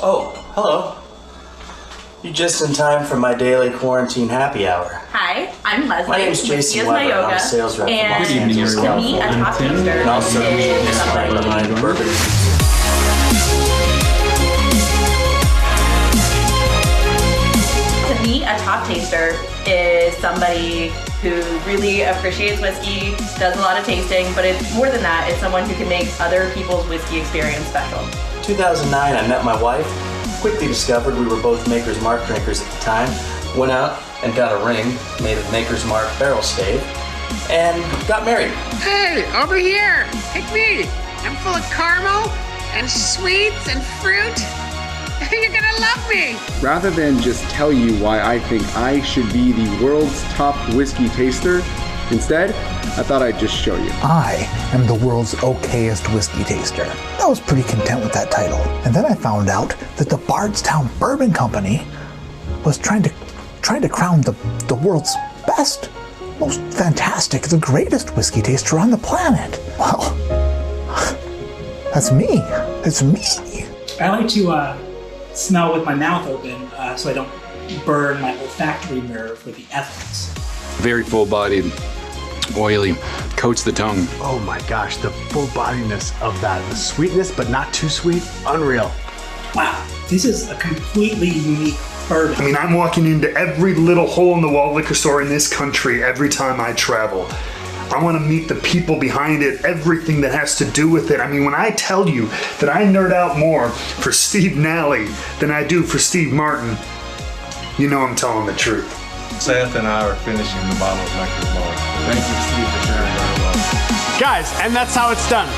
Oh, hello. You just in time for my daily quarantine happy hour. Hi, I'm Leslie. My name's Jason Weber. I'm a sales rep from Los and Angeles, to me, a California. top taster And also is somebody somebody. behind bourbon. To me, a top taster is somebody who really appreciates whiskey, does a lot of tasting, but it's more than that. It's someone who can make other people's whiskey experience special. 2009, I met my wife. Quickly discovered we were both Maker's Mark drinkers at the time. Went out and got a ring made of Maker's Mark barrel stave, and got married. Hey, over here! Pick me! I'm full of caramel and sweets and fruit. You're gonna love me! Rather than just tell you why I think I should be the world's top whiskey taster, instead, I thought I'd just show you. I am the world's okayest whiskey taster. I was pretty content with that title. And then I found out that the Bardstown Bourbon Company was trying to crown the world's best, most fantastic, the greatest whiskey taster on the planet. Well, that's me. It's me. I like to smell with my mouth open so I don't burn my olfactory nerve with the ethics. Very full-bodied, oily, coats the tongue. Oh my gosh, the full bodiness of that. The sweetness, but not too sweet. Unreal. Wow, this is a completely unique bourbon. I mean, I'm walking into every little hole-in-the-wall liquor store in this country every time I travel. I want to meet the people behind it, everything that has to do with it. I mean, when I tell you that I nerd out more for Steve Nally than I do for Steve Martin, you know I'm telling the truth. Seth and I are finishing the bottle of Maker's Mark. Thank you, Steve, for sharing very well. Guys, and that's how it's done.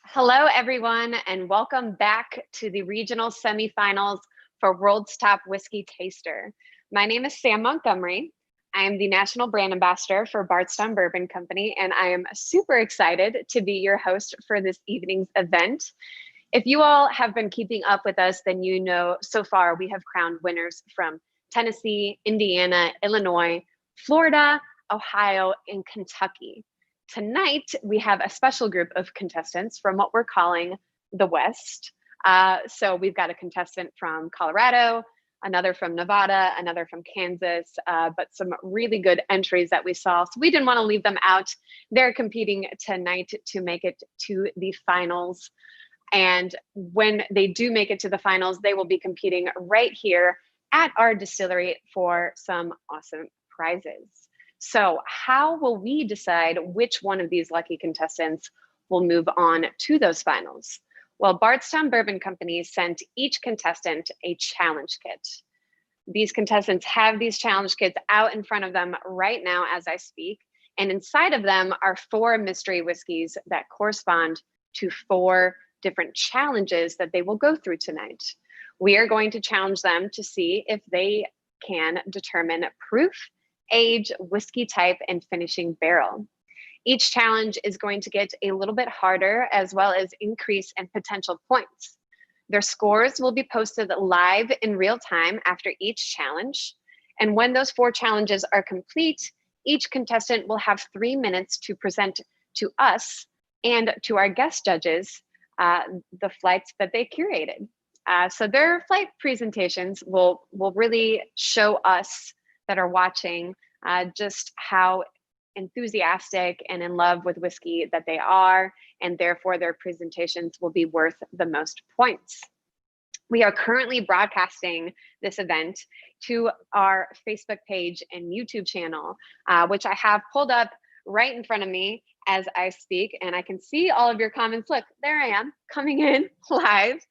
Hello, everyone, and welcome back to the regional semifinals for World's Top Whiskey Taster. My name is Sam Montgomery. I am the National Brand Ambassador for Bardstown Bourbon Company, and I am super excited to be your host for this evening's event. If you all have been keeping up with us, then you know so far we have crowned winners from Tennessee, Indiana, Illinois, Florida, Ohio, and Kentucky. Tonight, we have a special group of contestants from what we're calling the West. So we've got a contestant from Colorado, another from Nevada, another from Kansas, but some really good entries that we saw. So we didn't want to leave them out. They're competing tonight to make it to the finals. And when they do make it to the finals, they will be competing right here at our distillery for some awesome prizes. So how will we decide which one of these lucky contestants will move on to those finals? Well, Bardstown Bourbon Company sent each contestant a challenge kit. These contestants have these challenge kits out in front of them right now as I speak. And inside of them are 4 mystery whiskeys that correspond to 4 different challenges that they will go through tonight. We are going to challenge them to see if they can determine proof, age, whiskey type, and finishing barrel. Each challenge is going to get a little bit harder as well as increase in potential points. Their scores will be posted live in real time after each challenge. And when those 4 challenges are complete, each contestant will have 3 minutes to present to us and to our guest judges the flights that they curated. So their flight presentations will really show us that are watching just how enthusiastic and in love with whiskey that they are, and therefore their presentations will be worth the most points. We are currently broadcasting this event to our Facebook page and YouTube channel, which I have pulled up right in front of me as I speak, and I can see all of your comments. Look, there I am coming in live.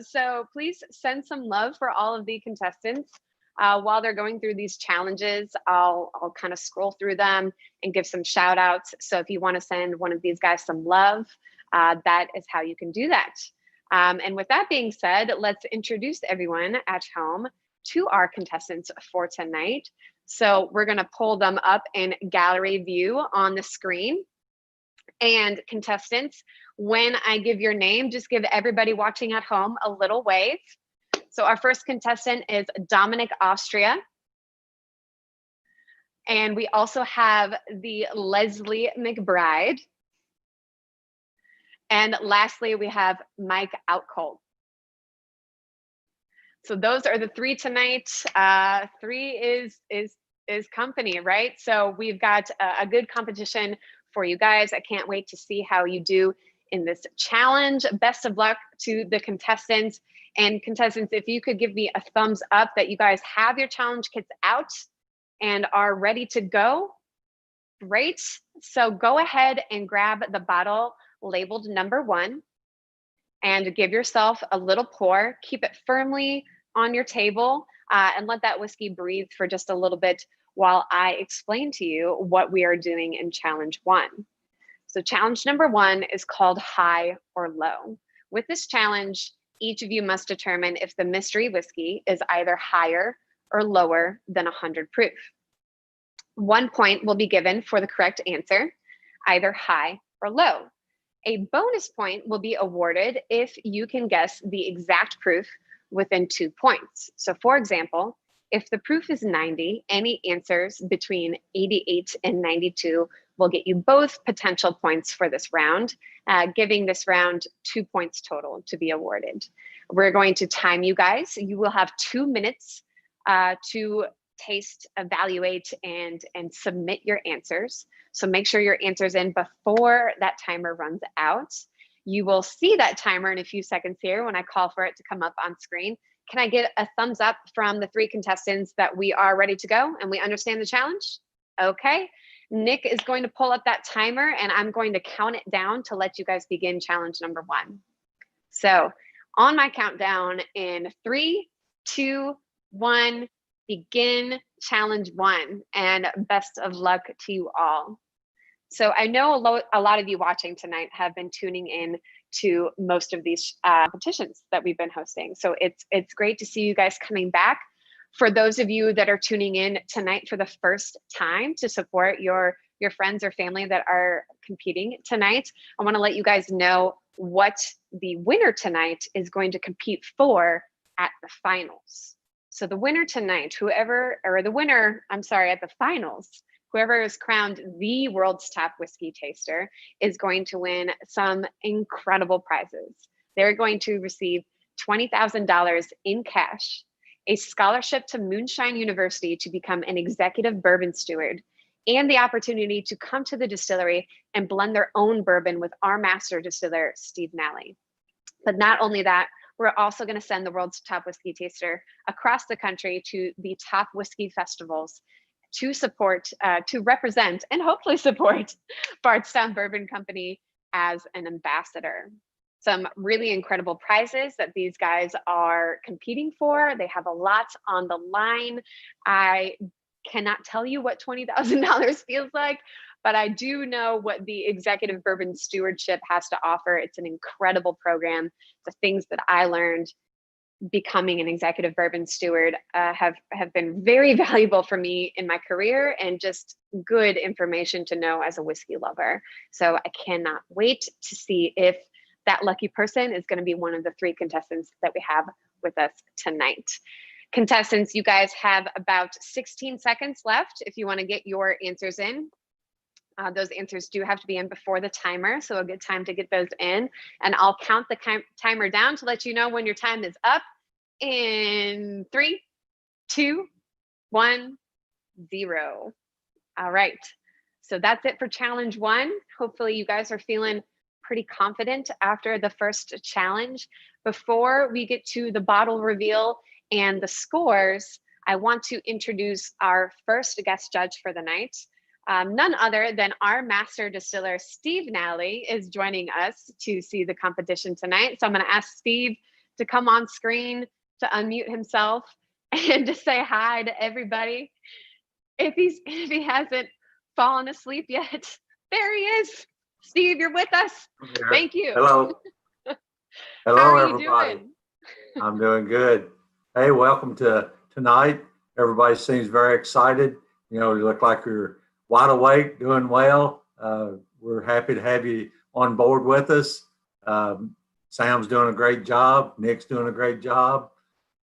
So please send some love for all of the contestants. While they're going through these challenges, I'll kind of scroll through them and give some shout outs. So if you want to send one of these guys some love, that is how you can do that. And with that being said, let's introduce everyone at home to our contestants for tonight. So we're going to pull them up in gallery view on the screen. And contestants, when I give your name, just give everybody watching at home a little wave. So our first contestant is Dominic Austria. And we also have the Leslie McBride. And lastly, we have Mike out cold. So those are the three tonight. Three is company, right? So we've got a good competition for you guys. I can't wait to see how you do in this challenge. Best of luck to the contestants. And contestants, if you could give me a thumbs up that you guys have your challenge kits out and are ready to go. Great. So go ahead and grab the bottle labeled number 1 and give yourself a little pour. Keep it firmly on your table and let that whiskey breathe for just a little bit while I explain to you what we are doing in challenge 1. So challenge number 1 is called high or low. With this challenge, each of you must determine if the mystery whiskey is either higher or lower than 100 proof. 1 point will be given for the correct answer, either high or low. A bonus point will be awarded if you can guess the exact proof within 2 points. So for example, if the proof is 90, any answers between 88 and 92 will get you both potential points for this round, giving this round 2 points total to be awarded. We're going to time you guys. You will have 2 minutes to taste, evaluate, and submit your answers. So make sure your answer's in before that timer runs out. You will see that timer in a few seconds here when I call for it to come up on screen. Can I get a thumbs up from the 3 contestants that we are ready to go and we understand the challenge? Okay. Nick is going to pull up that timer and I'm going to count it down to let you guys begin challenge number 1. So on my countdown in 3, 2, 1, begin challenge 1, and best of luck to you all. So I know a lot of you watching tonight have been tuning in to most of these competitions that we've been hosting. So it's great to see you guys coming back. For those of you that are tuning in tonight for the first time to support your friends or family that are competing tonight, I want to let you guys know what the winner tonight is going to compete for at the finals. So the winner tonight, at the finals, whoever is crowned the world's top whiskey taster is going to win some incredible prizes. They're going to receive $20,000 in cash, a scholarship to Moonshine University to become an executive bourbon steward, and the opportunity to come to the distillery and blend their own bourbon with our master distiller, Steve Nally. But not only that, we're also going to send the world's top whiskey taster across the country to the top whiskey festivals to support, to represent, and hopefully support Bardstown Bourbon Company as an ambassador. Some really incredible prizes that these guys are competing for. They have a lot on the line. I cannot tell you what $20,000 feels like, but I do know what the Executive Bourbon Stewardship has to offer. It's an incredible program. The things that I learned becoming an executive bourbon steward have been very valuable for me in my career and just good information to know as a whiskey lover. So I cannot wait to see if that lucky person is going to be one of the 3 contestants that we have with us tonight. Contestants, you guys have about 16 seconds left if you want to get your answers in. Those answers do have to be in before the timer, so a good time to get those in. And I'll count the timer down to let you know when your time is up in 3, 2, 1, 0. All right, so that's it for challenge 1. Hopefully you guys are feeling pretty confident after the first challenge. Before we get to the bottle reveal and the scores, I want to introduce our first guest judge for the night. None other than our master distiller, Steve Nally, is joining us to see the competition tonight. So I'm going to ask Steve to come on screen, to unmute himself, and to say hi to everybody. If he hasn't fallen asleep yet, there he is. Steve, you're with us. Thank you. Hello. Hello, How are everybody. you doing? I'm doing good. Hey, welcome to tonight. Everybody seems very excited. You know, you look like you're wide awake, doing well. We're happy to have you on board with us. Sam's doing a great job. Nick's doing a great job.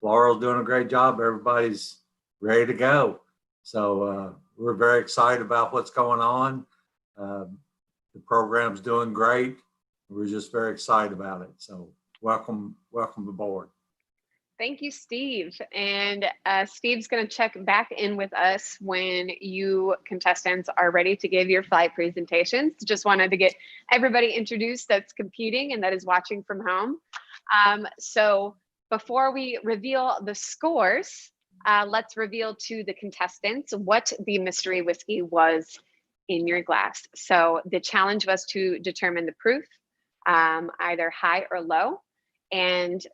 Laurel's doing a great job. Everybody's ready to go. So we're very excited about what's going on. The program's doing great. We're just very excited about it. So welcome aboard. Thank you, Steve. And Steve's going to check back in with us when you contestants are ready to give your flight presentations. Just wanted to get everybody introduced that's competing and that is watching from home. So before we reveal the scores, let's reveal to the contestants what the mystery whiskey was in your glass. So the challenge was to determine the proof, either high or low. And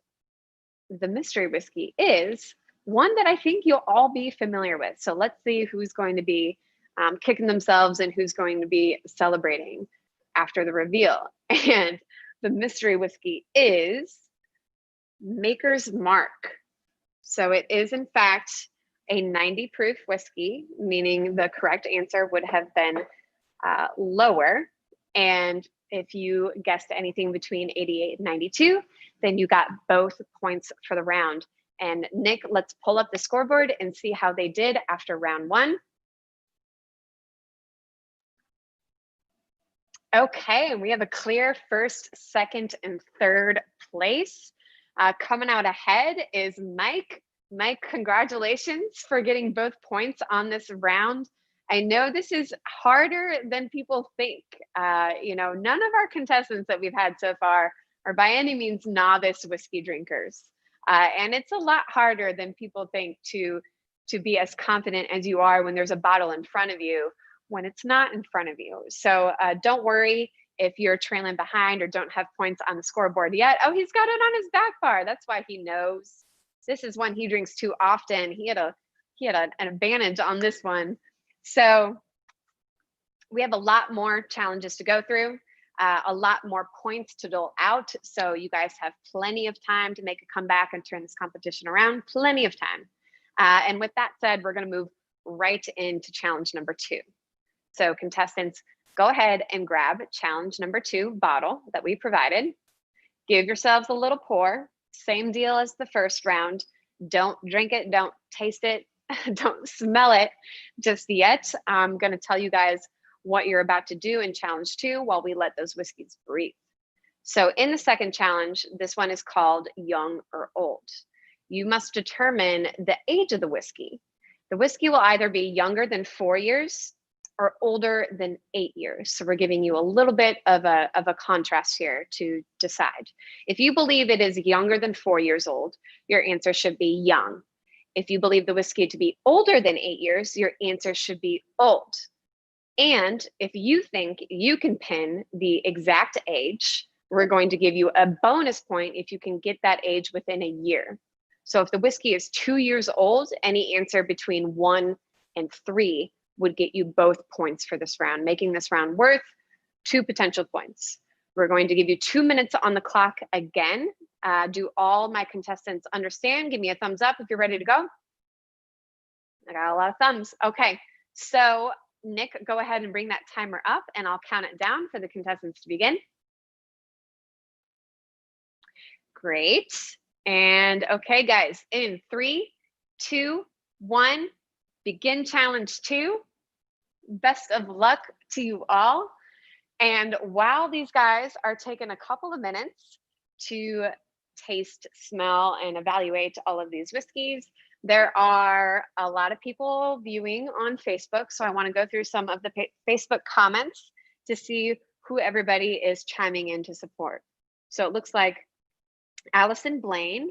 the mystery whiskey is one that I think you'll all be familiar with. So let's see who's going to be kicking themselves and who's going to be celebrating after the reveal. And the mystery whiskey is Maker's Mark. So it is in fact a 90 proof whiskey, meaning the correct answer would have been lower. And if you guessed anything between 88 and 92, then you got both points for the round. And Nick, let's pull up the scoreboard and see how they did after round one. Okay, and we have a clear first, second, and third place. Coming out ahead is Mike. Mike, congratulations for getting both points on this round. I know this is harder than people think. You know, none of our contestants that we've had so far are by any means novice whiskey drinkers. And it's a lot harder than people think to be as confident as you are when there's a bottle in front of you when it's not in front of you. So don't worry if you're trailing behind or don't have points on the scoreboard yet. Oh, he's got it on his back bar. That's why he knows. This is one he drinks too often. He had an advantage on this one. So we have a lot more challenges to go through, a lot more points to dole out. So you guys have plenty of time to make a comeback and turn this competition around, plenty of time. And with that said, we're going to move right into challenge number 2. So contestants, go ahead and grab challenge number 2 bottle that we provided. Give yourselves a little pour. Same deal as the first round. Don't drink it, don't taste it, don't smell it just yet. I'm going to tell you guys what you're about to do in challenge 2 while we let those whiskeys breathe. So in the second challenge, this one is called young or old. You must determine the age of the whiskey. The whiskey will either be younger than 4 years or older than 8 years. So we're giving you a little bit of a contrast here to decide. If you believe it is younger than 4 years old, your answer should be young. If you believe the whiskey to be older than 8 years, your answer should be old. And if you think you can pin the exact age, we're going to give you a bonus point if you can get that age within a year. So if the whiskey is 2 years old, any answer between 1 and 3 would get you both points for this round, making this round worth 2 potential points. We're going to give you 2 minutes on the clock again. Do all my contestants understand? Give me a thumbs up if you're ready to go. I got a lot of thumbs. Okay, so Nick, go ahead and bring that timer up and I'll count it down for the contestants to begin. Great. And okay, guys, in 3, 2, 1, begin challenge 2. Best of luck to you all. And while these guys are taking a couple of minutes to taste, smell, and evaluate all of these whiskeys, there are a lot of people viewing on Facebook. So I want to go through some of the Facebook comments to see who everybody is chiming in to support. So it looks like Allison Blaine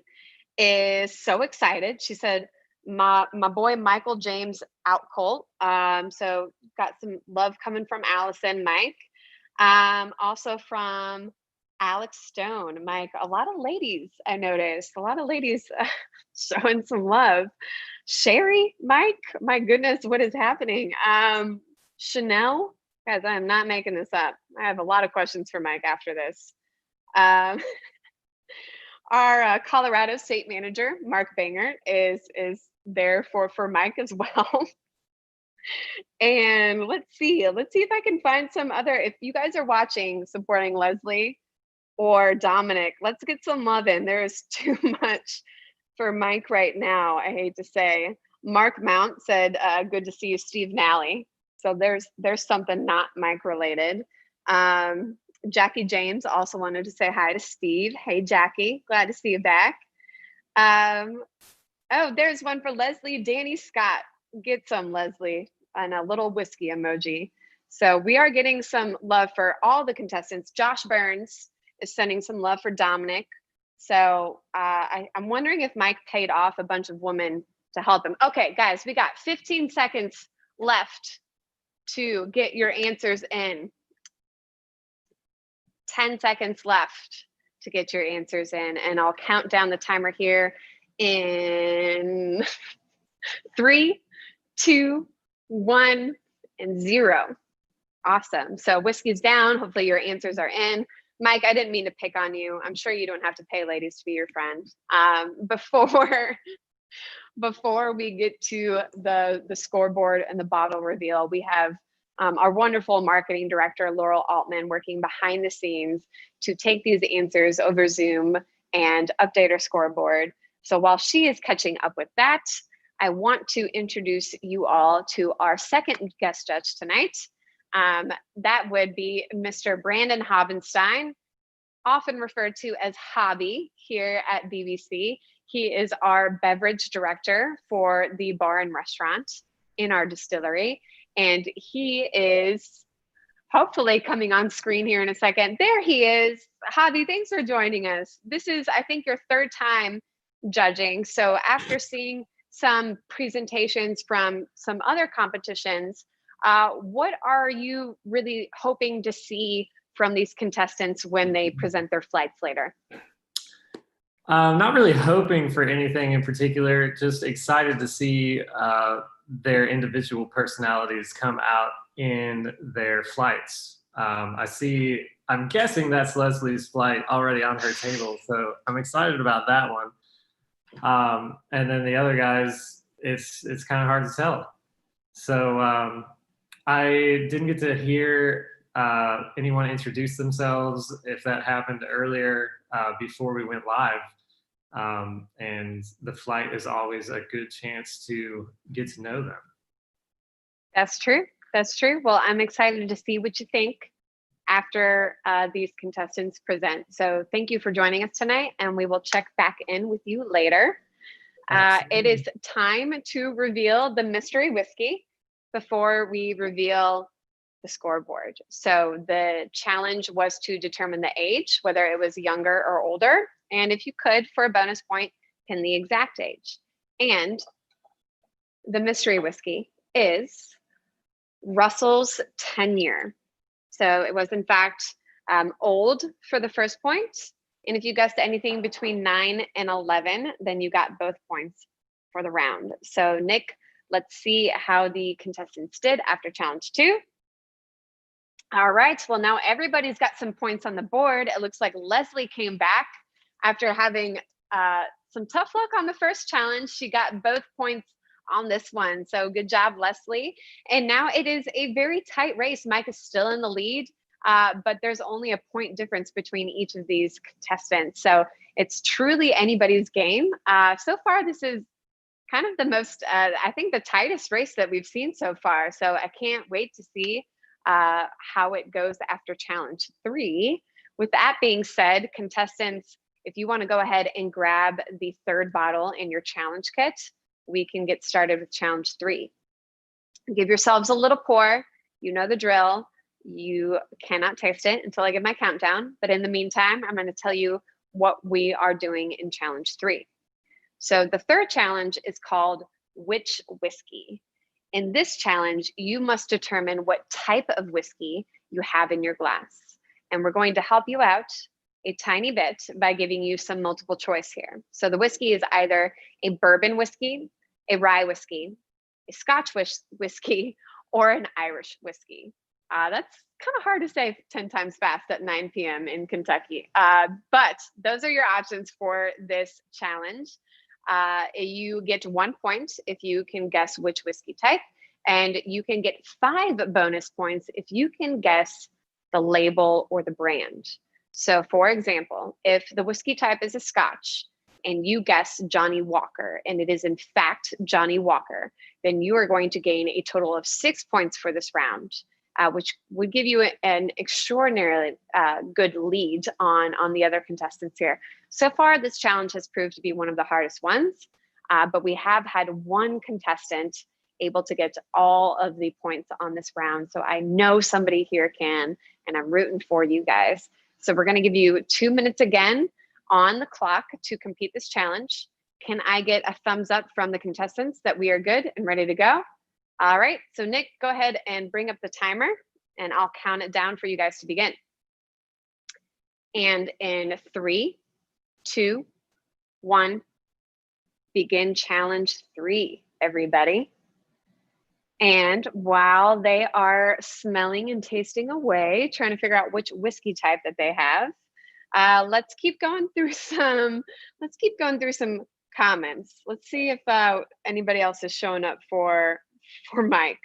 is so excited. She said, my boy Michael James out colt. So got some love coming from Allison. Mike, also from Alex Stone. Mike, a lot of ladies, I noticed a lot of ladies showing some love. Sherry, Mike, my goodness, what is happening? Chanel, guys, I'm not making this up. I have a lot of questions for Mike after this. Our Colorado state manager, Mark Bangert, is there for Mike as well. And let's see if I can find some other, if you guys are watching supporting Leslie or Dominic, let's get some love in. There is too much for Mike right now, I hate to say. Mark Mount said, good to see you, Steve Nally. So there's something not Mike related. Jackie James also wanted to say hi to Steve. Hey, Jackie, glad to see you back. Oh, there's one for Leslie. Danny Scott. Get some, Leslie, and a little whiskey emoji. So we are getting some love for all the contestants. Josh Burns is sending some love for Dominic. So I'm wondering if Mike paid off a bunch of women to help him. Okay, guys, we got 15 seconds left to get your answers in. 10 seconds left to get your answers in, and I'll count down the timer here in 3, 2, 1, and 0. Awesome. So whiskey's down. Hopefully your answers are in. Mike, I didn't mean to pick on you. I'm sure you don't have to pay ladies to be your friend. Before we get to the scoreboard and the bottle reveal, we have our wonderful marketing director, Laurel Altman, working behind the scenes to take these answers over Zoom and update our scoreboard. So while she is catching up with that, I want to introduce you all to our second guest judge tonight. That would be Mr. Brandon Hobenstein, often referred to as Hobby here at BBC. He is our beverage director for the bar and restaurant in our distillery. And he is hopefully coming on screen here in a second. There he is. Hobby, thanks for joining us. This is, I think, your third time judging. So after seeing some presentations from some other competitions, what are you really hoping to see from these contestants when they present their flights later? Not really hoping for anything in particular, just excited to see their individual personalities come out in their flights. I'm guessing that's Leslie's flight already on her table, so I'm excited about that one. And then the other guys, it's kind of hard to tell. So I didn't get to hear anyone introduce themselves, if that happened earlier before we went live. And the flight is always a good chance to get to know them. That's true. That's true. Well, I'm excited to see what you think after these contestants present. So thank you for joining us tonight, and we will check back in with you later. It is time to reveal the mystery whiskey before we reveal the scoreboard. So the challenge was to determine the age, whether it was younger or older. And if you could, for a bonus point, pin the exact age. And the mystery whiskey is Russell's 10-year. So it was, in fact, old for the first point. And if you guessed anything between 9 and 11, then you got both points for the round. So Nick, let's see how the contestants did after challenge 2. All right, well, now everybody's got some points on the board. It looks like Leslie came back after having some tough luck on the first challenge. She got both points on this one. So good job, Leslie. And now it is a very tight race. Mike is still in the lead, but there's only a point difference between each of these contestants. So it's truly anybody's game. So far, this is kind of the most, I think, the tightest race that we've seen so far. So I can't wait to see how it goes after challenge 3. With that being said, contestants, if you want to go ahead and grab the third bottle in your challenge kit, we can get started with challenge 3. Give yourselves a little pour. You know the drill. You cannot taste it until I give my countdown. But in the meantime, I'm going to tell you what we are doing in challenge 3. So the third challenge is called Which Whiskey? In this challenge, you must determine what type of whiskey you have in your glass. And we're going to help you out a tiny bit by giving you some multiple choice here. So the whiskey is either a bourbon whiskey, a rye whiskey, a Scotch whiskey, or an Irish whiskey. That's kind of hard to say 10 times fast at 9 p.m. in Kentucky. But those are your options for this challenge. You get 1 point if you can guess which whiskey type, and you can get 5 bonus points if you can guess the label or the brand. So for example, if the whiskey type is a Scotch and you guess Johnny Walker, and it is in fact Johnny Walker, then you are going to gain a total of 6 points for this round. which would give you an extraordinarily good lead on the other contestants here. So far, this challenge has proved to be one of the hardest ones, but we have had one contestant able to get all of the points on this round. So I know somebody here can, and I'm rooting for you guys. So we're gonna give you 2 minutes again on the clock to complete this challenge. Can I get a thumbs up from the contestants that we are good and ready to go? All right, so Nick, go ahead and bring up the timer and I'll count it down for you guys to begin. And in 3, 2, 1, begin challenge 3, everybody. And while they are smelling and tasting away, trying to figure out which whiskey type that they have, let's keep going through some comments. Let's see if anybody else is showing up for Mike.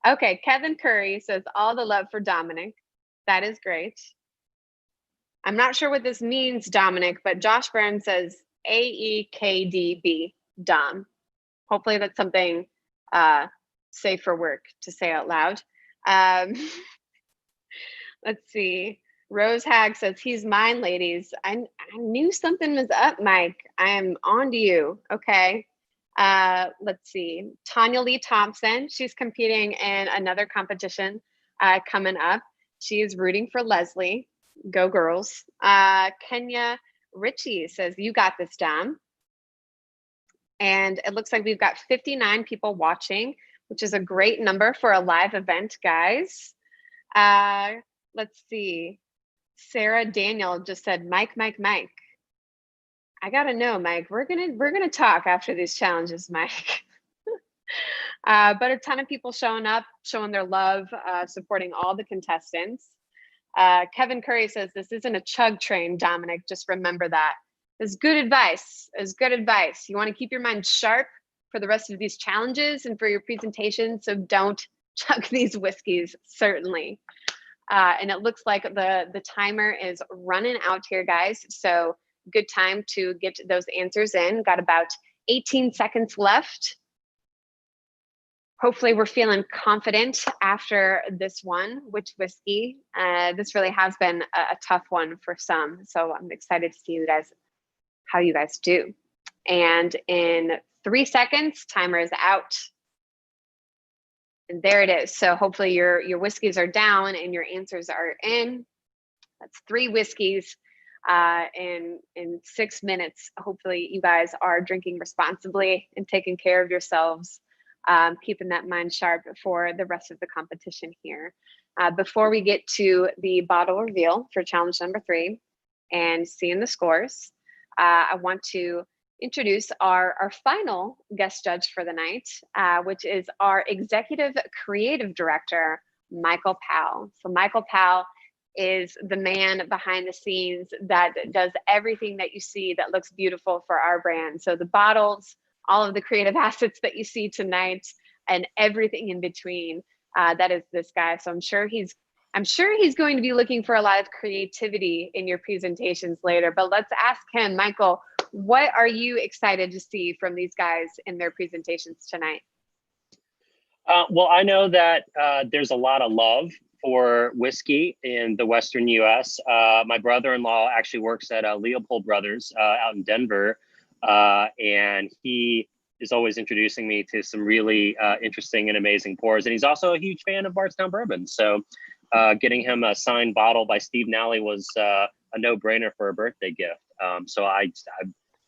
Okay, Kevin Curry says all the love for Dominic. That is great. I'm not sure what this means, Dominic, but Josh Brown says AEKDB, Dom. Hopefully that's something safe for work to say out loud. Let's see. Rose Hag says, he's mine, ladies. I knew something was up, Mike. I am on to you. Okay. Let's see. Tanya Lee Thompson, she's competing in another competition coming up. She is rooting for Leslie. Go girls. Kenya Ritchie says, you got this, Dom. And it looks like we've got 59 people watching, which is a great number for a live event, guys. Let's see. Sarah Daniel just said, Mike. I gotta know, Mike. We're gonna talk after these challenges, Mike. But a ton of people showing up, showing their love, supporting all the contestants. Kevin Curry says, this isn't a chug train, Dominic. Just remember that. It's good advice. It's good advice. You want to keep your mind sharp for the rest of these challenges and for your presentation. So don't chug these whiskeys, certainly. And it looks like the timer is running out here, guys. So good time to get those answers in. Got about 18 seconds left. Hopefully we're feeling confident after this one. Which whiskey? This really has been a tough one for some. So I'm excited to see you guys, how you guys do. And in 3 seconds, timer is out. And there it is. So hopefully your whiskeys are down and your answers are in. That's 3 whiskeys in 6 minutes. Hopefully you guys are drinking responsibly and taking care of yourselves, keeping that mind sharp for the rest of the competition here. Before we get to the bottle reveal for challenge number 3 and seeing the scores, I want to introduce our final guest judge for the night, which is our executive creative director, Michael Powell. So Michael Powell is the man behind the scenes that does everything that you see that looks beautiful for our brand. So the bottles, all of the creative assets that you see tonight, and everything in between, that is this guy. So I'm sure he's going to be looking for a lot of creativity in your presentations later, but let's ask him. Michael, what are you excited to see from these guys in their presentations tonight? Well, I know that there's a lot of love for whiskey in the Western US. My brother-in-law actually works at Leopold Brothers out in Denver, and he is always introducing me to some really interesting and amazing pours. And he's also a huge fan of Bardstown Bourbon. So getting him a signed bottle by Steve Nally was a no-brainer for a birthday gift. So I'm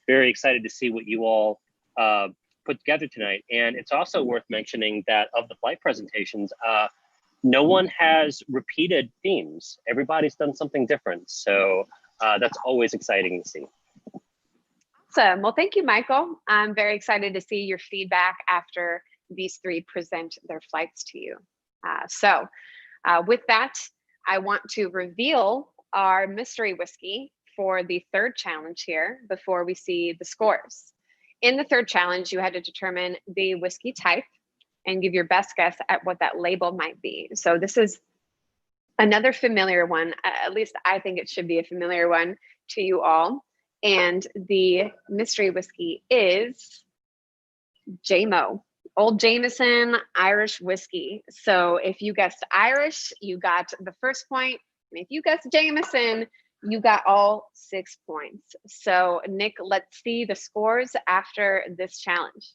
very excited to see what you all put together tonight. And it's also worth mentioning that of the flight presentations, no one has repeated themes. Everybody's done something different. So that's always exciting to see. Awesome. Well, thank you, Michael. I'm very excited to see your feedback after these 3 present their flights to you. So with that, I want to reveal our mystery whiskey for the 3rd challenge here before we see the scores. In the 3rd challenge, you had to determine the whiskey type and give your best guess at what that label might be. So this is another familiar one. At least I think it should be a familiar one to you all. And the mystery whiskey is JMO, Old Jameson Irish whiskey. So if you guessed Irish, you got the first point. And if you guessed Jameson, you got all 6 points. So Nick, let's see the scores after this challenge.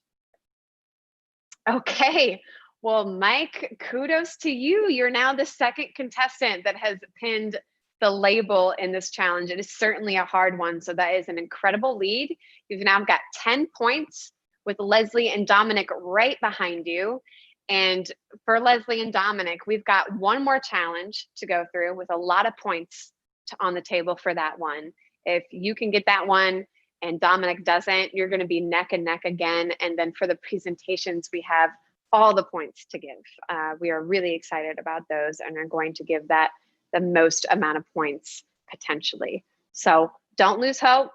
Okay, well, Mike, kudos to you. You're now the second contestant that has pinned the label in this challenge. It is certainly a hard one, so that is an incredible lead. You've now got 10 points with Leslie and Dominic right behind you. And for Leslie and Dominic, we've got one more challenge to go through with a lot of points on the table for that one. If you can get that one and Dominic doesn't, you're going to be neck and neck again. And then for the presentations, we have all the points to give. We are really excited about those and are going to give that the most amount of points potentially. So don't lose hope.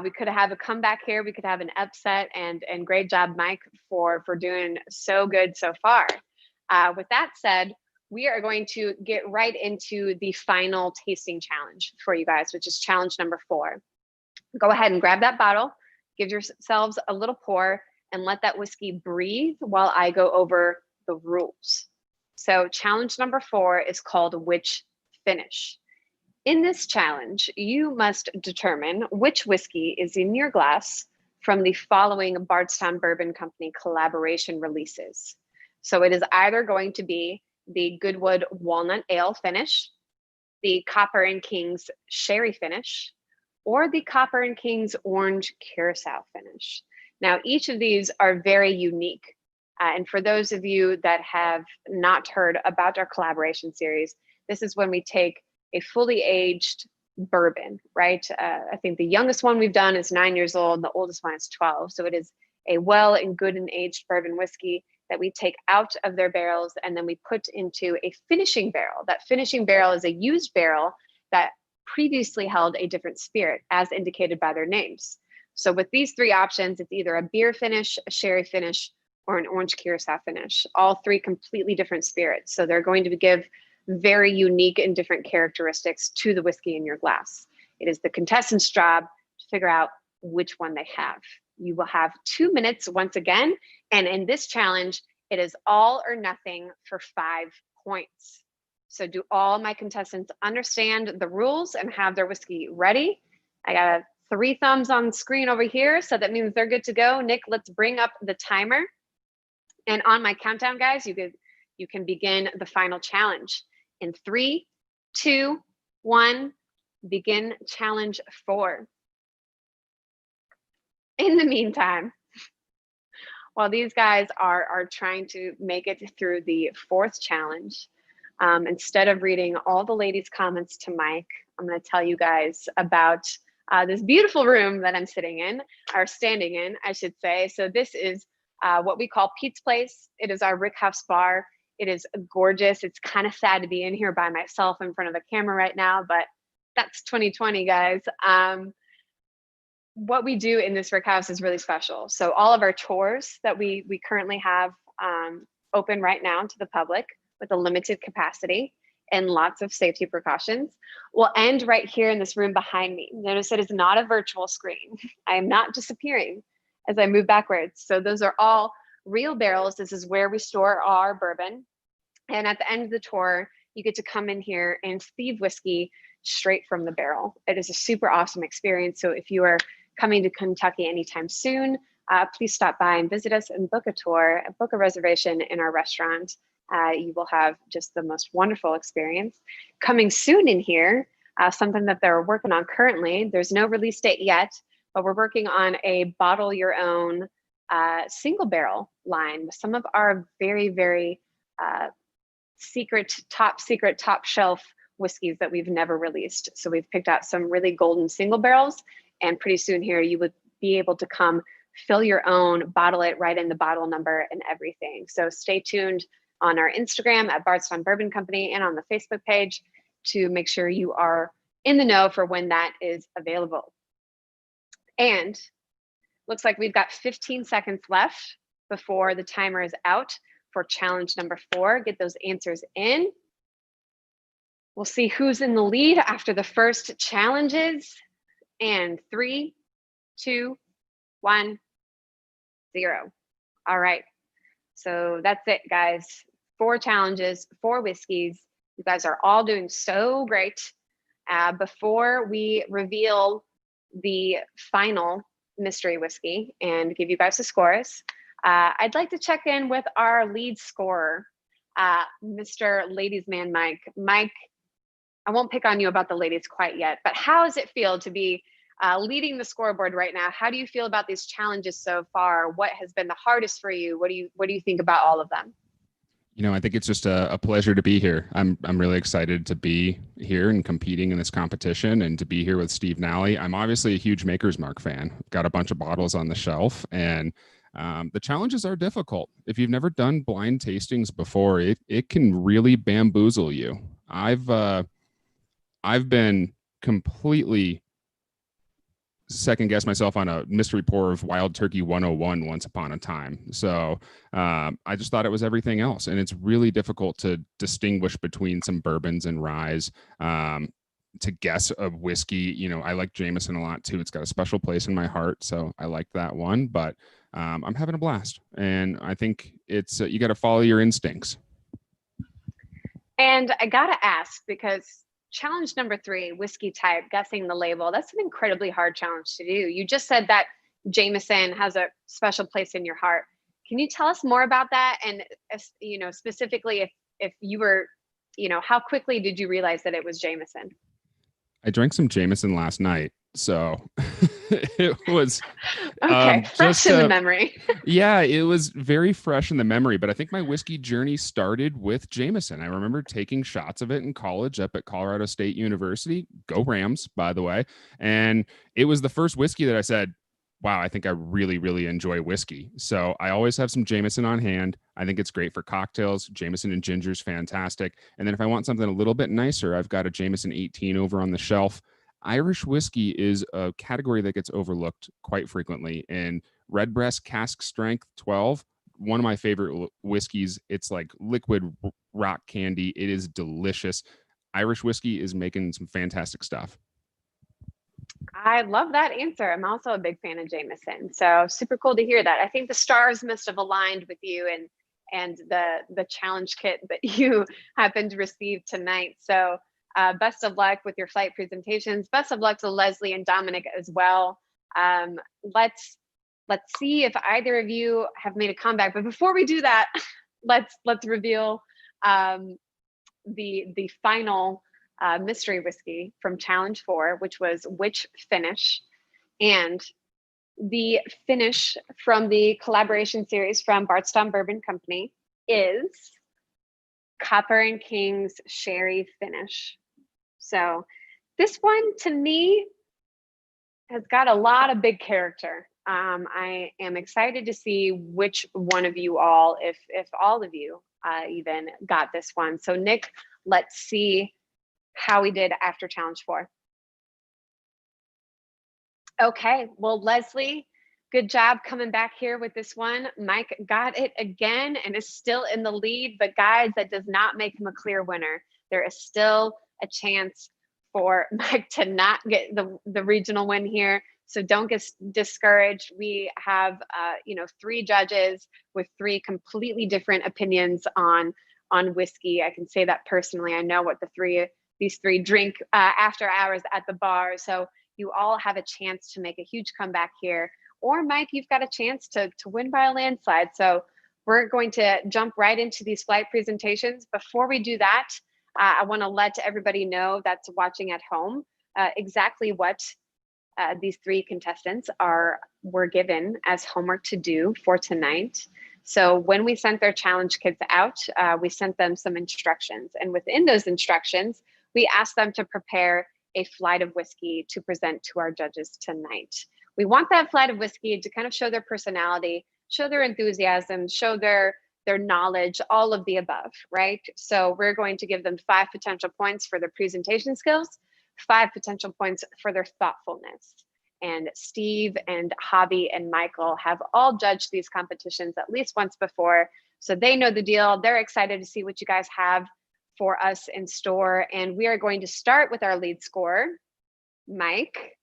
We could have a comeback here. We could have an upset, and great job, Mike, for doing so good so far. With that said, we are going to get right into the final tasting challenge for you guys, which is challenge number 4. Go ahead and grab that bottle, give yourselves a little pour, and let that whiskey breathe while I go over the rules. So challenge number 4 is called Which Finish. In this challenge, you must determine which whiskey is in your glass from the following Bardstown Bourbon Company collaboration releases. So it is either going to be the Goodwood Walnut Ale finish, the Copper and Kings Sherry finish, or the Copper and Kings Orange Curacao finish. Now, each of these are very unique. And for those of you that have not heard about our collaboration series, this is when we take a fully aged bourbon, right? I think the youngest one we've done is 9 years old. The oldest one is 12. So it is a well and good and aged bourbon whiskey that we take out of their barrels and then we put into a finishing barrel. That finishing barrel is a used barrel that previously held a different spirit as indicated by their names. So with these 3 options, it's either a beer finish, a sherry finish, or an orange curacao finish, all 3 completely different spirits. So they're going to give very unique and different characteristics to the whiskey in your glass. It is the contestant's job to figure out which one they have. You will have 2 minutes once again. And in this challenge, it is all or nothing for 5 points. So do all my contestants understand the rules and have their whiskey ready? I got 3 thumbs on the screen over here. So that means they're good to go. Nick, let's bring up the timer. And on my countdown, guys, you can begin the final challenge. In 3, 2, 1, begin challenge 4. In the meantime, while these guys are trying to make it through the 4th challenge, instead of reading all the ladies' comments to Mike, I'm going to tell you guys about this beautiful room that I'm sitting in, or standing in, I should say. So this is what we call Pete's Place. It is our Rick House bar. It is gorgeous. It's kind of sad to be in here by myself in front of the camera right now, but that's 2020, guys. What we do in this Rick House is really special. So all of our tours that we currently have open right now to the public with a limited capacity and lots of safety precautions will end right here in this room behind me. Notice it is not a virtual screen. I am not disappearing as I move backwards. So those are all real barrels. This is where we store our bourbon. And at the end of the tour, you get to come in here and thieve whiskey straight from the barrel. It is a super awesome experience. So if you are coming to Kentucky anytime soon, please stop by and visit us and book a tour, book a reservation in our restaurant. You will have just the most wonderful experience. Coming soon in here, something that they're working on currently, there's no release date yet, but we're working on a bottle your own single barrel line with some of our very, very secret, top shelf whiskeys that we've never released. So we've picked out some really golden single barrels, and pretty soon here you would be able to come fill your own, bottle it right in the bottle number and everything. So stay tuned on our Instagram at Bardstown Bourbon Company and on the Facebook page to make sure you are in the know for when that is available. And looks like we've got 15 seconds left before the timer is out for challenge number 4. Get those answers in. We'll see who's in the lead after the first challenges. And 3, 2, 1, 0. All right, So that's it, guys. 4 challenges, 4 whiskeys. You guys are all doing so great. Before we reveal the final mystery whiskey and give you guys the scores, I'd like to check in with our lead scorer, Mr. Ladies Man Mike. Mike, I won't pick on you about the ladies quite yet, but how does it feel to be leading the scoreboard right now? How do you feel about these challenges so far? What has been the hardest for you? What do you think about all of them? You know, I think it's just a pleasure to be here. I'm really excited to be here and competing in this competition and to be here with Steve Nally. I'm obviously a huge Maker's Mark fan. Got a bunch of bottles on the shelf, and the challenges are difficult. If you've never done blind tastings before, it can really bamboozle you. I've been completely second guess myself on a mystery pour of Wild Turkey 101 once upon a time. So I just thought it was everything else. And it's really difficult to distinguish between some bourbons and ryes, to guess a whiskey. You know, I like Jameson a lot too. It's got a special place in my heart. So I like that one, but I'm having a blast. And I think it's, you got to follow your instincts. And I got to ask, because challenge number 3, whiskey type, guessing the label, that's an incredibly hard challenge to do. You just said that Jameson has a special place in your heart. Can you tell us more about that? And, you know, specifically if you were, you know, how quickly did you realize that it was Jameson? I drank some Jameson last night, so it was okay, fresh in the memory. Yeah, it was very fresh in the memory, but I think my whiskey journey started with Jameson. I remember taking shots of it in college up at Colorado State University. Go Rams, by the way. And it was the first whiskey that I said, wow, I think I really, really enjoy whiskey. So I always have some Jameson on hand. I think it's great for cocktails. Jameson and ginger is fantastic. And then if I want something a little bit nicer, I've got a Jameson 18 over on the shelf. Irish whiskey is a category that gets overlooked quite frequently. And Redbreast Cask Strength 12, one of my favorite whiskeys. It's like liquid rock candy. It is delicious. Irish whiskey is making some fantastic stuff. I love that answer. I'm also a big fan of Jameson. So super cool to hear that. I think the stars must have aligned with you and the challenge kit that you happened to receive tonight. So best of luck with your flight presentations. Best of luck to Leslie and Dominic as well. Let's see if either of you have made a comeback. But before we do that, let's reveal the final mystery whiskey from challenge 4, which was Which Finish. And the finish from the collaboration series from Bardstown Bourbon Company is Copper and King's Sherry Finish. So this one to me has got a lot of big character. I am excited to see which one of you all, if all of you even got this one. So Nick, let's see how we did after challenge 4. Okay, well, Leslie, good job coming back here with this one. Mike got it again and is still in the lead, but guys, that does not make him a clear winner. There is still a chance for Mike to not get the regional win here. So don't get discouraged. We have 3 judges with 3 completely different opinions on whiskey. I can say that personally. I know what these three drink after hours at the bar. So you all have a chance to make a huge comeback here. Or Mike, you've got a chance to win by a landslide. So we're going to jump right into these flight presentations. Before we do that, I want to let everybody know that's watching at home exactly what these 3 contestants were given as homework to do for tonight. So when we sent their challenge kits out, we sent them some instructions. And within those instructions, we asked them to prepare a flight of whiskey to present to our judges tonight. We want that flight of whiskey to kind of show their personality, show their enthusiasm, show their knowledge, all of the above, right? So we're going to give them 5 potential points for their presentation skills, 5 potential points for their thoughtfulness. And Steve and Hobby and Michael have all judged these competitions at least once before, so they know the deal. They're excited to see what you guys have for us in store. And we are going to start with our lead scorer, Mike.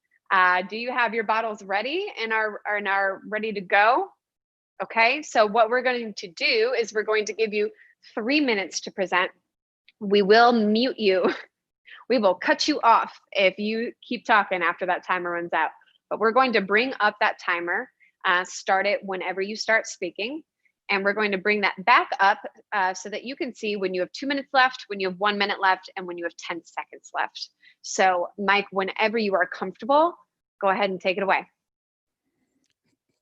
Do you have your bottles ready and are ready to go? Okay, so what we're going to do is we're going to give you 3 minutes to present. We will mute you. We will cut you off if you keep talking after that timer runs out. But we're going to bring up that timer, start it whenever you start speaking. And we're going to bring that back up so that you can see when you have 2 minutes left, when you have 1 minute left, and when you have 10 seconds left. So Mike, whenever you are comfortable, go ahead and take it away.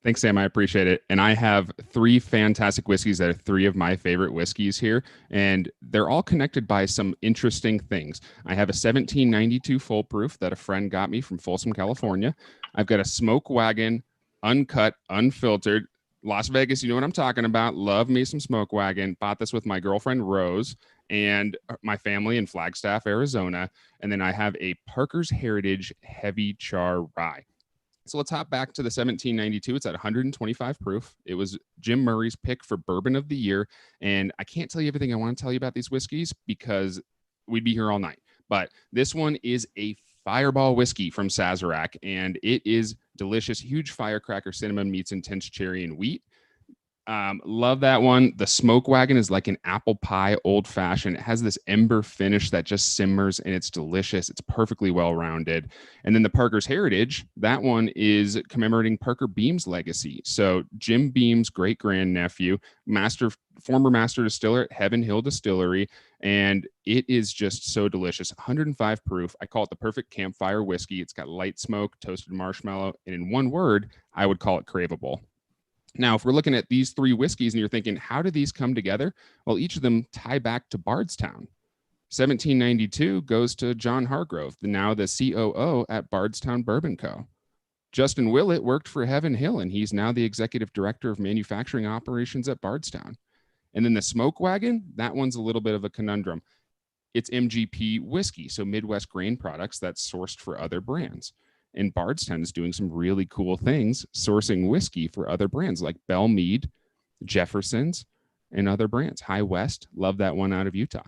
Thanks, Sam. I appreciate it. And I have 3 fantastic whiskeys that are 3 of my favorite whiskeys here. And they're all connected by some interesting things. I have a 1792 full proof that a friend got me from Folsom, California. I've got a Smoke Wagon, uncut, unfiltered. Las Vegas, you know what I'm talking about. Love me some Smoke Wagon. Bought this with my girlfriend, Rose, and my family in Flagstaff, Arizona. And then I have a Parker's Heritage Heavy Char Rye. So let's hop back to the 1792. It's at 125 proof. It was Jim Murray's pick for Bourbon of the Year. And I can't tell you everything I want to tell you about these whiskeys because we'd be here all night. But this one is a Fireball whiskey from Sazerac, and it is delicious. Huge firecracker, cinnamon, meats, intense cherry, and wheat. Love that one. The Smoke Wagon is like an apple pie old fashioned. It has this ember finish that just simmers and it's delicious. It's perfectly well rounded. And then the Parker's Heritage, that one is commemorating Parker Beam's legacy. So Jim Beam's great grandnephew, former master distiller at Heaven Hill Distillery. And it is just so delicious. 105 proof. I call it the perfect campfire whiskey. It's got light smoke, toasted marshmallow, and in one word, I would call it craveable. Now, if we're looking at these 3 whiskeys and you're thinking, how do these come together? Well, each of them tie back to Bardstown. 1792 goes to John Hargrove, now the COO at Bardstown Bourbon Co. Justin Willett worked for Heaven Hill, and he's now the executive director of manufacturing operations at Bardstown. And then the Smoke Wagon, that one's a little bit of a conundrum. It's MGP whiskey, so Midwest grain products that's sourced for other brands. And Bardstown is doing some really cool things, sourcing whiskey for other brands like Bell Mead, Jefferson's, and other brands. High West, love that one out of Utah.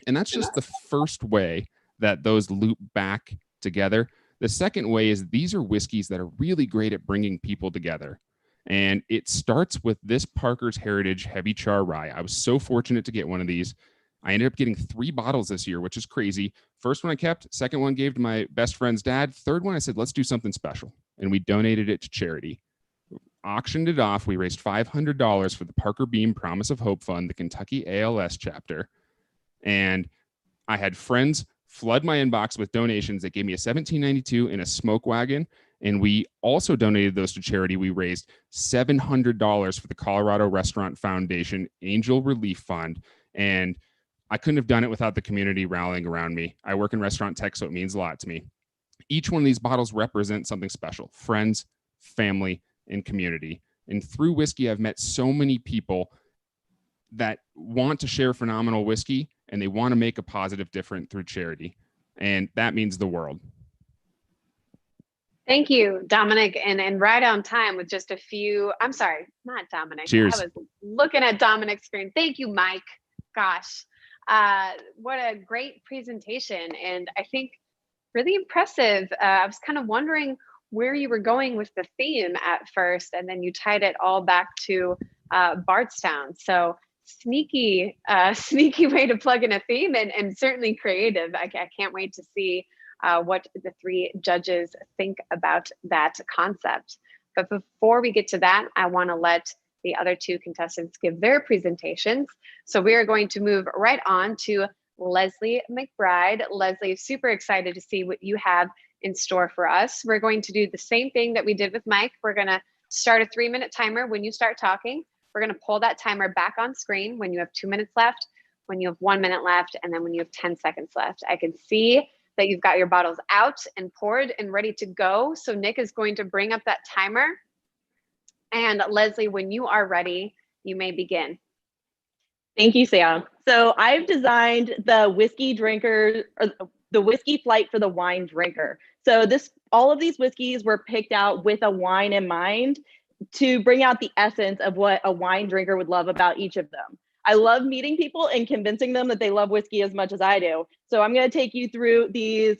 And that's just the first way that those loop back together. The second way is these are whiskeys that are really great at bringing people together. And it starts with this Parker's Heritage Heavy Char Rye. I was so fortunate to get one of these. I ended up getting 3 bottles this year, which is crazy. First one I kept, second one gave to my best friend's dad. Third one I said, let's do something special. And we donated it to charity. Auctioned it off. We raised $500 for the Parker Beam Promise of Hope Fund, the Kentucky ALS chapter. And I had friends flood my inbox with donations that gave me a 1792 and a Smoke Wagon. And we also donated those to charity. We raised $700 for the Colorado Restaurant Foundation Angel Relief Fund. And I couldn't have done it without the community rallying around me. I work in restaurant tech, so it means a lot to me. Each one of these bottles represents something special: friends, family, and community. And through whiskey, I've met so many people that want to share phenomenal whiskey, and they want to make a positive difference through charity. And that means the world. Thank you, Dominic, and right on time with just a few. I'm sorry, not Dominic. Cheers. I was looking at Dominic's screen. Thank you, Mike. Gosh, what a great presentation, and I think really impressive. I was kind of wondering where you were going with the theme at first, and then you tied it all back to Bardstown. So sneaky way to plug in a theme, and certainly creative. I can't wait to see what the 3 judges think about that concept. But before we get to that, I want to let the other 2 contestants give their presentations. So we are going to move right on to Leslie McBride. Leslie, super excited to see what you have in store for us. We're going to do the same thing that we did with Mike. We're going to start a 3-minute timer when you start talking. We're going to pull that timer back on screen when you have 2 minutes left, when you have 1 minute left, and then when you have 10 seconds left. I can see that you've got your bottles out and poured and ready to go. So Nick is going to bring up that timer. And Leslie, when you are ready, you may begin. Thank you, Sam. So I've designed the whiskey drinker, or the whiskey flight for the wine drinker. So all of these whiskeys were picked out with a wine in mind to bring out the essence of what a wine drinker would love about each of them. I love meeting people and convincing them that they love whiskey as much as I do. So I'm going to take you through this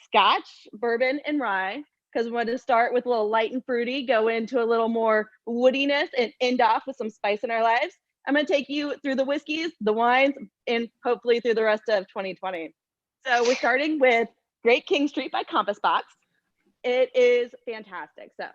Scotch, bourbon, and rye, because we want to start with a little light and fruity, go into a little more woodiness, and end off with some spice in our lives. I'm going to take you through the whiskeys, the wines, and hopefully through the rest of 2020. So we're starting with Great King Street by Compass Box. It is fantastic. So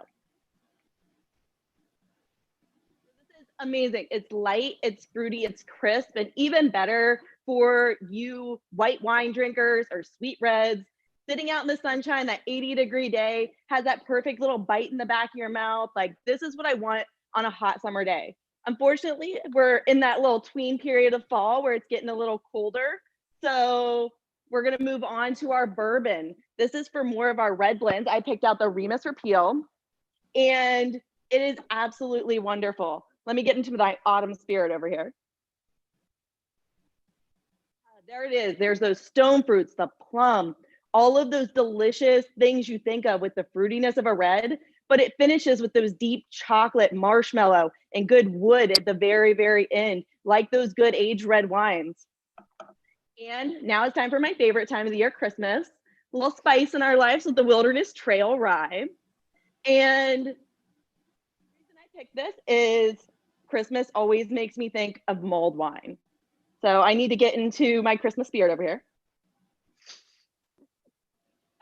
this is amazing. It's light, it's fruity, it's crisp, and even better for you white wine drinkers or sweet reds. Sitting out in the sunshine, that 80-degree day, has that perfect little bite in the back of your mouth. Like, this is what I want on a hot summer day. Unfortunately, we're in that little tween period of fall where it's getting a little colder. So we're gonna move on to our bourbon. This is for more of our red blends. I picked out the Remus Repeal, and it is absolutely wonderful. Let me get into my autumn spirit over here. There it is. There's those stone fruits, the plum, all of those delicious things you think of with the fruitiness of a red, but it finishes with those deep chocolate, marshmallow, and good wood at the very, very end, like those good aged red wines. And now it's time for my favorite time of the year, Christmas. A little spice in our lives with the Wilderness Trail Rye. And the reason I picked this is Christmas always makes me think of mulled wine. So I need to get into my Christmas spirit over here.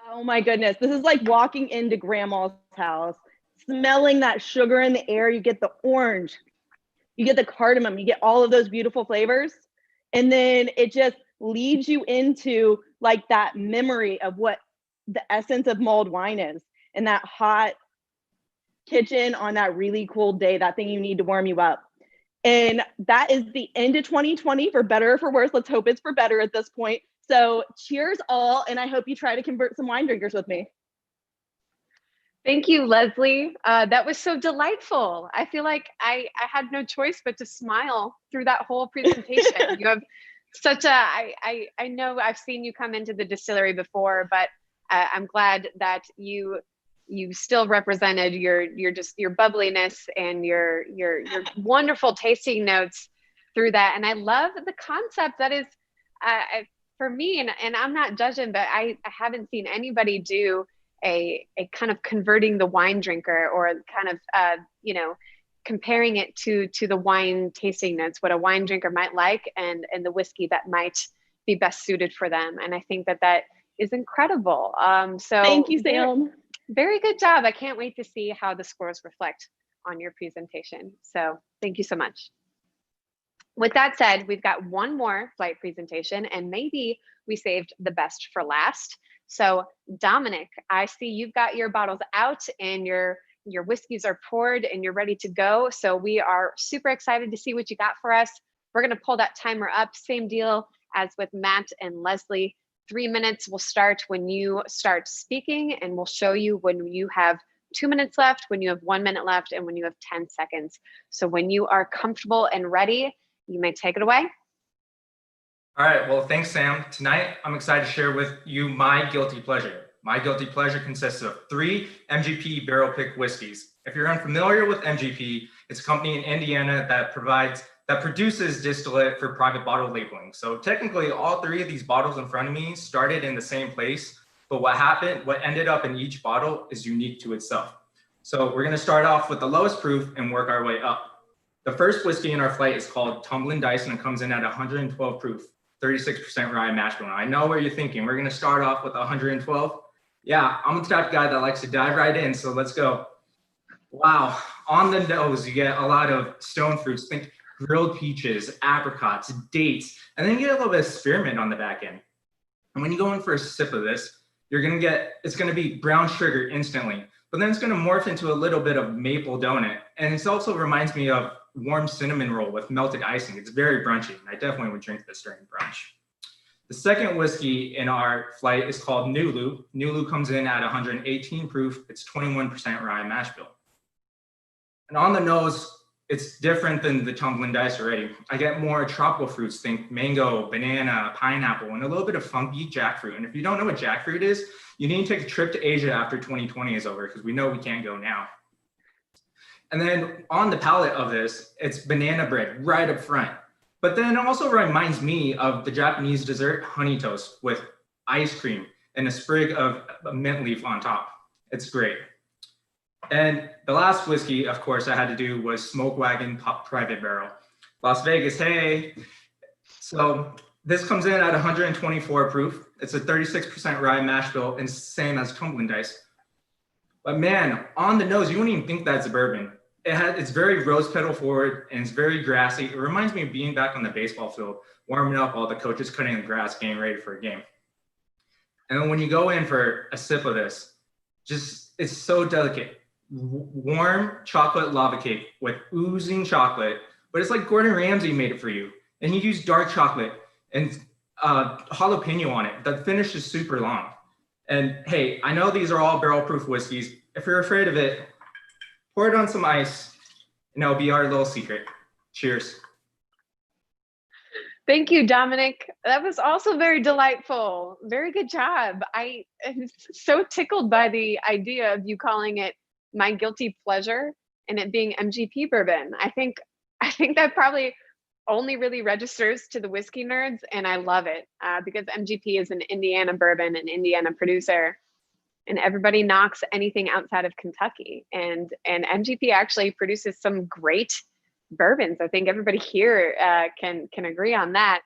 Oh my goodness, this is like walking into grandma's house, smelling that sugar in the air. You get the orange, you get the cardamom, you get all of those beautiful flavors. And then it just leads you into like that memory of what the essence of mulled wine is, and that hot kitchen on that really cold day, that thing you need to warm you up. And that is the end of 2020, for better or for worse. Let's hope it's for better at this point. So cheers all, and I hope you try to convert some wine drinkers with me. Thank you, Leslie. That was so delightful. I feel like I had no choice but to smile through that whole presentation. You have such a, I know I've seen you come into the distillery before, but I'm glad that you still represented your bubbliness and your wonderful tasting notes through that. And I love the concept that is, for me, and I'm not judging, but I haven't seen anybody do a kind of converting the wine drinker, or kind of, comparing it to the wine tasting notes, what a wine drinker might like, and the whiskey that might be best suited for them. And I think that is incredible. So thank you, Sam. Very good job. I can't wait to see how the scores reflect on your presentation. So thank you so much. With that said, we've got one more flight presentation, and maybe we saved the best for last. So Dominic, I see you've got your bottles out and your whiskeys are poured and you're ready to go. So we are super excited to see what you got for us. We're gonna pull that timer up, same deal as with Matt and Leslie. 3 minutes will start when you start speaking, and we'll show you when you have 2 minutes left, when you have 1 minute left, and when you have 10 seconds. So when you are comfortable and ready, you may take it away. All right, well, thanks, Sam. Tonight, I'm excited to share with you my guilty pleasure. My guilty pleasure consists of 3 MGP barrel pick whiskeys. If you're unfamiliar with MGP, it's a company in Indiana that produces distillate for private bottle labeling. So technically, all 3 of these bottles in front of me started in the same place, but what ended up in each bottle is unique to itself. So we're gonna start off with the lowest proof and work our way up. The first whiskey in our flight is called Tumblin' Dice, and it comes in at 112 proof, 36% rye mash bill. Now, I know what you're thinking. We're gonna start off with 112. Yeah, I'm the type of guy that likes to dive right in, so let's go. Wow, on the nose, you get a lot of stone fruits. Think grilled peaches, apricots, dates, and then you get a little bit of spearmint on the back end. And when you go in for a sip of this, it's gonna be brown sugar instantly, but then it's gonna morph into a little bit of maple donut. And it also reminds me of warm cinnamon roll with melted icing. It's very brunchy, and I definitely would drink this during brunch. The second whiskey in our flight is called Nulu. Nulu comes in at 118 proof. It's 21% rye mash bill. And on the nose, it's different than the Tumblin' Dice already. I get more tropical fruits, think mango, banana, pineapple, and a little bit of funky jackfruit. And if you don't know what jackfruit is, you need to take a trip to Asia after 2020 is over, because we know we can't go now. And then on the palate of this, it's banana bread right up front. But then it also reminds me of the Japanese dessert honey toast with ice cream and a sprig of mint leaf on top. It's great. And the last whiskey, of course, I had to do was Smoke Wagon Private Barrel. Las Vegas, hey. So this comes in at 124 proof. It's a 36% rye mash bill and same as Tumbling Dice. But man, on the nose, you wouldn't even think that's a bourbon. It's very rose petal forward and it's very grassy. It reminds me of being back on the baseball field, warming up, all the coaches cutting the grass, getting ready for a game. And then when you go in for a sip of this, it's so delicate. Warm chocolate lava cake with oozing chocolate, but it's like Gordon Ramsay made it for you. And he used dark chocolate and jalapeno on it. The finish is super long. And hey, I know these are all barrel proof whiskeys. If you're afraid of it, pour it on some ice and that'll be our little secret. Cheers. Thank you, Dominic. That was also very delightful. Very good job. I am so tickled by the idea of you calling it my guilty pleasure and it being MGP bourbon. I think that probably only really registers to the whiskey nerds, and I love it because MGP is an Indiana bourbon, an Indiana producer, and everybody knocks anything outside of Kentucky. And MGP actually produces some great bourbons. I think everybody here can agree on that.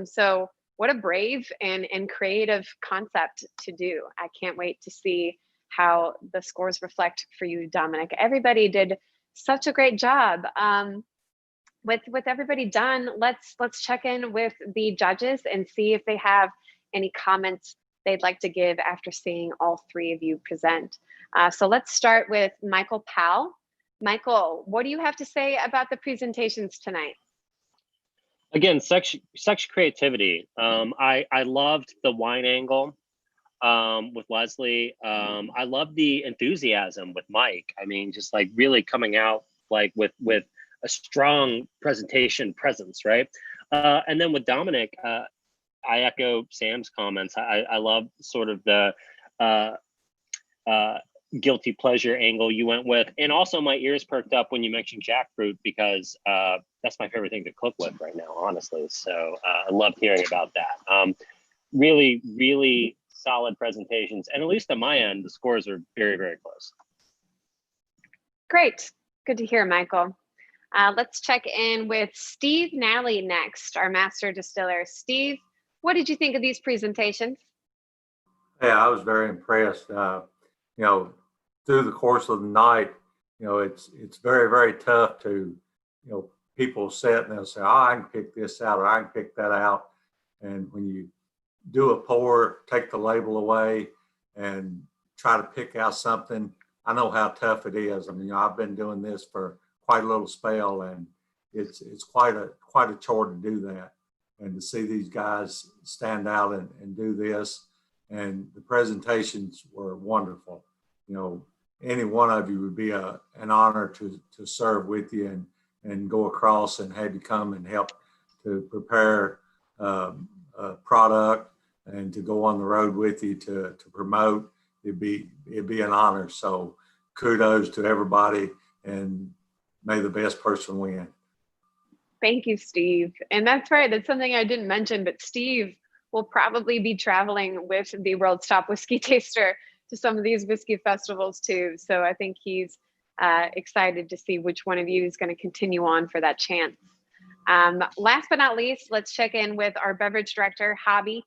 So what a brave and creative concept to do. I can't wait to see how the scores reflect for you, Dominic. Everybody did such a great job. With everybody done, let's check in with the judges and see if they have any comments they'd like to give after seeing all three of you present. So let's start with Michael Powell. Michael, what do you have to say about the presentations tonight? Again, such creativity. I loved the wine angle with Leslie. I love the enthusiasm with Mike. I mean, just like really coming out like with a strong presentation presence, right? And then with Dominic, I echo Sam's comments. I love sort of the guilty pleasure angle you went with. And also my ears perked up when you mentioned jackfruit because that's my favorite thing to cook with right now, honestly. So I loved hearing about that. Really, really solid presentations. And at least on my end, the scores are very, very close. Great. Good to hear, Michael. Let's check in with Steve Nally next, our master distiller. Steve, what did you think of these presentations? Yeah, I was very impressed. You know, through the course of the night, you know, it's very, very tough to, you know, people sit and they'll say, oh, I can pick this out or I can pick that out. And when you do a pour, take the label away and try to pick out something, I know how tough it is. I mean, you know, I've been doing this for quite a little spell, and it's quite a chore to do that. And to see these guys stand out and do this, and the presentations were wonderful. You know, any one of you would be an honor to serve with you and go across and have you come and help to prepare a product and to go on the road with you to promote. It'd be an honor. So kudos to everybody, and may the best person win. Thank you, Steve. And that's right. That's something I didn't mention, but Steve will probably be traveling with the World's Top Whiskey Taster to some of these whiskey festivals too. So I think he's excited to see which one of you is going to continue on for that chance. Last but not least, let's check in with our beverage director, Hobby.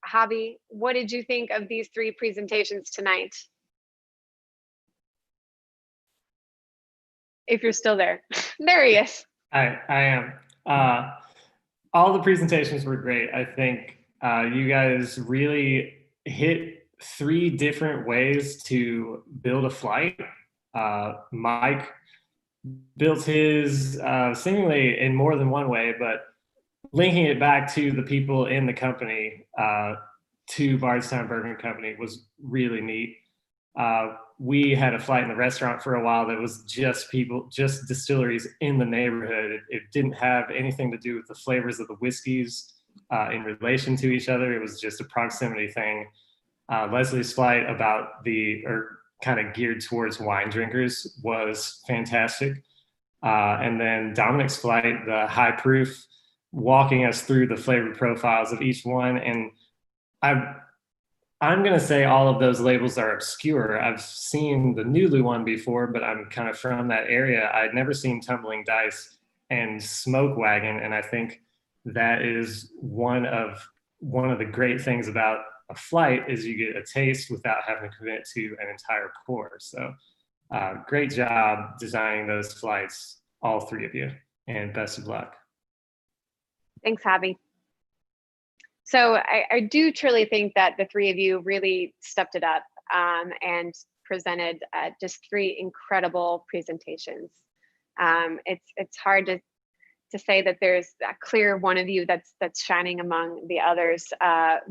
Hobby, what did you think of these three presentations tonight? If you're still there. There he is. I am. All the presentations were great. I think you guys really hit three different ways to build a flight. Mike built his seemingly in more than one way, but linking it back to the people in the company, to Bardstown Bourbon Company, was really neat. We had a flight in the restaurant for a while that was just people, just distilleries in the neighborhood. It didn't have anything to do with the flavors of the whiskeys in relation to each other. It was just a proximity thing. Leslie's flight kind of geared towards wine drinkers was fantastic. And then Dominic's flight, the high proof, walking us through the flavor profiles of each one. And I'm going to say all of those labels are obscure. I've seen the Nulu one before, but I'm kind of from that area. I'd never seen Tumbling Dice and Smoke Wagon, and I think that is one of the great things about a flight is you get a taste without having to commit to an entire course. So great job designing those flights, all three of you, and best of luck. Thanks, Javi. So I do truly think that the three of you really stepped it up and presented just three incredible presentations. It's hard to say that there's a clear one of you that's shining among the others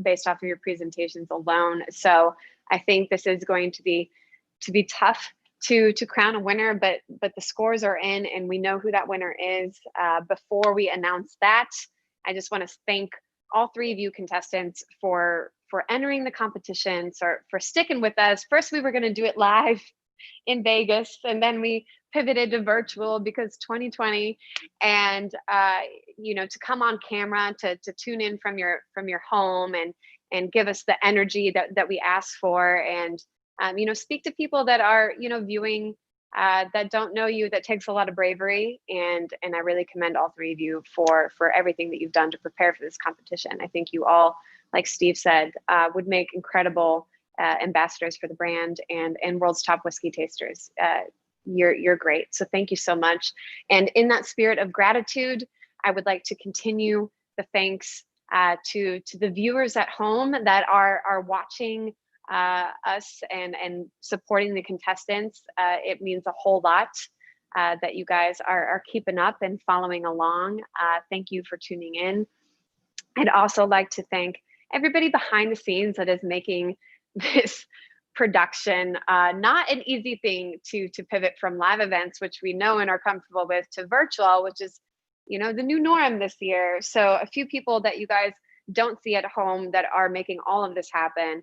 based off of your presentations alone. So I think this is going to be tough to crown a winner, but the scores are in and we know who that winner is. Before we announce that, I just want to thank all three of you contestants for entering the competition, for sticking with us. First, we were going to do it live in Vegas, and then we pivoted to virtual because 2020, and to come on camera, to tune in from your home and give us the energy that we asked for, and speak to people that are viewing that don't know you. That takes a lot of bravery, and I really commend all three of you for everything that you've done to prepare for this competition. I think you all, like Steve said, would make incredible ambassadors for the brand and World's Top Whiskey Tasters. You're great. So thank you so much. And in that spirit of gratitude, I would like to continue the thanks to the viewers at home that are watching us and supporting the contestants. It means a whole lot that you guys are keeping up and following along. Thank you for tuning in. I'd also like to thank everybody behind the scenes that is making this production not an easy thing to pivot from live events, which we know and are comfortable with, to virtual, which is the new norm this year. So a few people that you guys don't see at home that are making all of this happen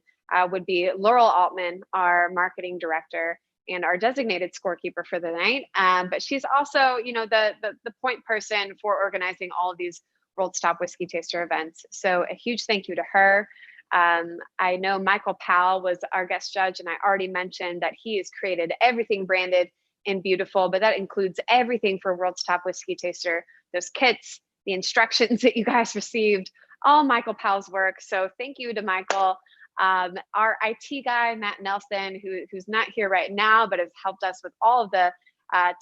would be Laurel Altman, our marketing director and our designated scorekeeper for the night. But she's also, the point person for organizing all of these World's Top Whiskey Taster events. So a huge thank you to her. I know Michael Powell was our guest judge, and I already mentioned that he has created everything branded and beautiful, but that includes everything for World's Top Whiskey Taster, those kits, the instructions that you guys received, all Michael Powell's work. So thank you to Michael. Our IT guy, Matt Nelson, who's not here right now, but has helped us with all of the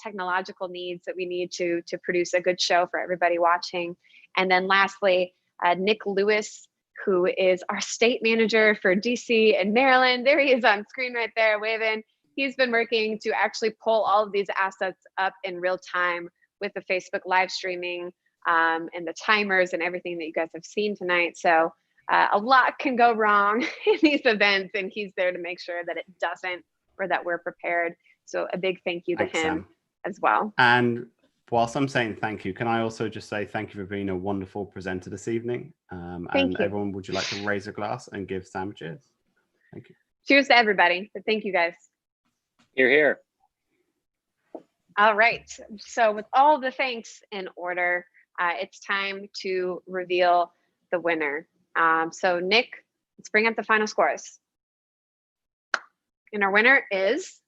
technological needs that we need to produce a good show for everybody watching. And then lastly, Nick Lewis, who is our state manager for DC and Maryland. There he is on screen right there waving. He's been working to actually pull all of these assets up in real time with the Facebook live streaming and the timers and everything that you guys have seen tonight. So a lot can go wrong in these events, and he's there to make sure that it doesn't, or that we're prepared. So a big thank you to him, Sam, as well. And whilst I'm saying thank you, can I also just say thank you for being a wonderful presenter this evening? And everyone, would you like to raise a glass and give Sam a cheers? Thank you. Cheers to everybody. But thank you, guys. You're here. All right. So with all the thanks in order, it's time to reveal the winner. So Nick, let's bring up the final scores. And our winner is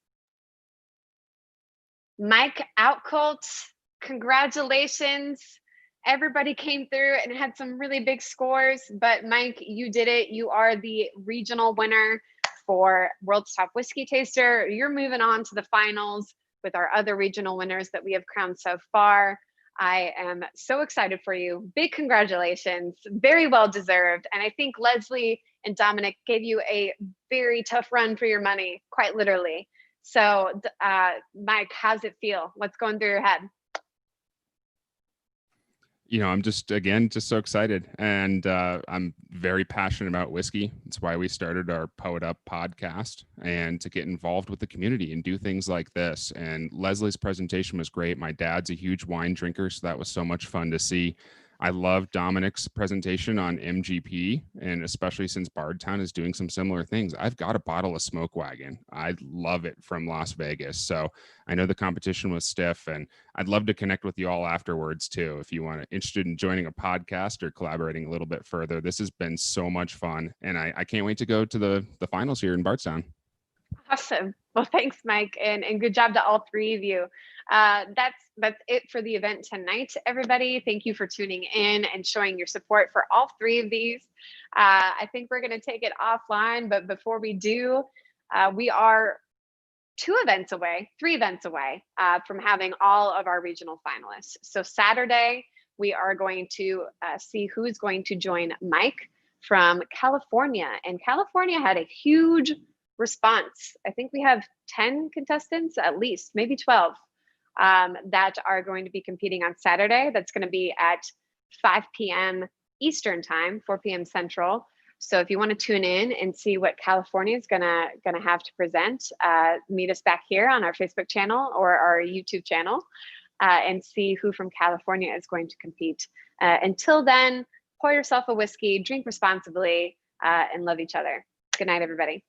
Mike Outcolt. Congratulations. Everybody came through and had some really big scores, but Mike, you did it. You are the regional winner for World's Top Whiskey Taster. You're moving on to the finals with our other regional winners that we have crowned so far. I am so excited for you. Big congratulations. Very well deserved. And I think Leslie and Dominic gave you a very tough run for your money, quite literally. So Mike, how's it feel? What's going through your head? I'm just so excited, and I'm very passionate about whiskey. It's why we started our Poet Up podcast, and to get involved with the community and do things like this. And Leslie's presentation was great. My dad's a huge wine drinker, so that was so much fun to see. I love Dominic's presentation on MGP, and especially since Bardstown is doing some similar things. I've got a bottle of Smoke Wagon. I love it from Las Vegas. So I know the competition was stiff, and I'd love to connect with you all afterwards too. If you want to interested in joining a podcast or collaborating a little bit further, this has been so much fun. And I can't wait to go to the finals here in Bardstown. Awesome. Well, thanks, Mike, and good job to all three of you. That's it for the event tonight, everybody. Thank you for tuning in and showing your support for all three of these. I think we're going to take it offline, but before we do, we are three events away from having all of our regional finalists. So Saturday, we are going to see who's going to join Mike from California. And California had a huge response. I think we have 10 contestants, at least, maybe 12, that are going to be competing on Saturday. That's going to be at 5 p.m. Eastern time, 4 p.m. Central. So if you want to tune in and see what California is gonna have to present, meet us back here on our Facebook channel or our YouTube channel, and see who from California is going to compete. Until then, pour yourself a whiskey, drink responsibly, and love each other. Good night, everybody.